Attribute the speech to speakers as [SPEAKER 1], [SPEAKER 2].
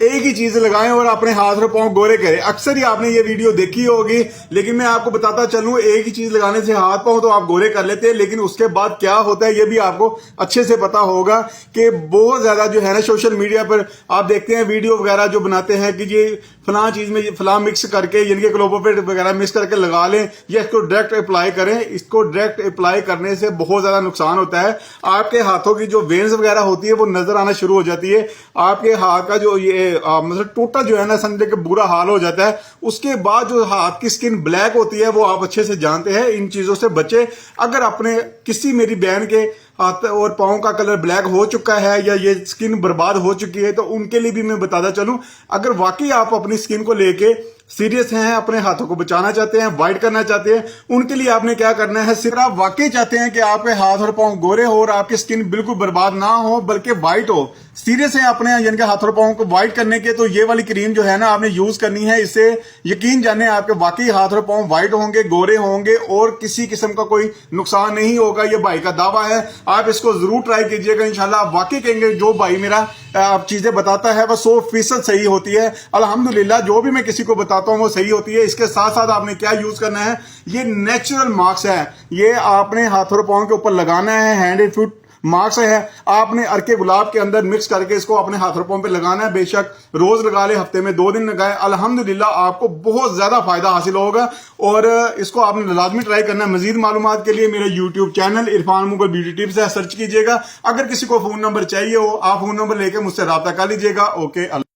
[SPEAKER 1] एक ही चीज लगाएं और अपने हाथ और पांव गोरे करें। अक्सर ही आपने ये वीडियो देखी होगी, लेकिन मैं आपको बताता चलूं, एक ही चीज लगाने से हाथ पांव तो आप गोरे कर लेते हैं, लेकिन उसके बाद क्या होता है ये भी आपको अच्छे से पता होगा कि बहुत ज्यादा जो है ना सोशल मीडिया पर आप देखते हैं वीडियो वगैरह जो बनाते हैं कि ये फलां चीज में फलां मिक्स करके यानी कि क्लोपोपेट वगैरह मिक्स करके लगा लें या इसको डायरेक्ट अप्लाई करें। इसको डायरेक्ट अप्लाई करने से बहुत ज्यादा नुकसान होता है। आपके हाथों की जो वेन्स वगैरह होती है वो नजर आना शुरू हो जाती है। आपके हाथ का जो ये मतलब टोटा जो है ना समझे कि बुरा हाल हो जाता है। उसके बाद जो हाथ की स्किन ब्लैक होती है वो आप अच्छे से जानते हैं। इन चीजों से बचे। अगर अपने किसी मेरी बहन के हाथ और पांव का कलर ब्लैक हो चुका है या ये स्किन बर्बाद हो चुकी है तो उनके लिए भी मैं बताता चलूं, अगर वाकई आप अपनी स्किन को लेके सीरियस हैं, अपने हाथों को बचाना चाहते हैं, वाइट करना चाहते हैं, उनके लिए आपने क्या करना है, सिर्फ आप वाकई चाहते हैं कि आपके हाथ और पांव गोरे हो और आपकी स्किन बिल्कुल बर्बाद ना हो बल्कि व्हाइट हो, सीरियस है अपने यानी कि हाथ और पांव को व्हाइट करने के, तो ये वाली क्रीम जो है ना आपने यूज करनी है। इससे यकीन जाने आपके वाकई हाथ और पांव व्हाइट होंगे, गोरे होंगे और किसी किस्म का कोई नुकसान नहीं होगा। ये भाई का दावा है, आप इसको जरूर ट्राई कीजिएगा। इंशाल्लाह आप वाकई कहेंगे जो भाई मेरा आप चीजें बताता है वह 100% सही होती है। अल्हम्दुलिल्लाह जो भी मैं किसी को बताता हूँ वो सही होती है। इसके साथ साथ आपने क्या यूज करना है, ये नेचुरल मास्क है, ये आपने हाथ और पांव के ऊपर लगाना है। हैंड एंड फुट मास्क है, आपने अर्के गुलाब के अंदर मिक्स करके इसको अपने हाथ और पांव पे लगाना है। बेशक रोज लगा ले, हफ्ते में 2 दिन लगाए, अल्हम्दुलिल्लाह आपको बहुत ज्यादा फायदा हासिल होगा और इसको आपने लाजमी ट्राई करना है। मजीद मालूमात के लिए मेरे YouTube channel Irfan Mughal beauty tips है, सर्च कीजिएगा। अगर किसी को फोन नंबर चाहिए हो आप फोन नंबर लेकर मुझसे रब्ता कर लीजिएगा। ओके।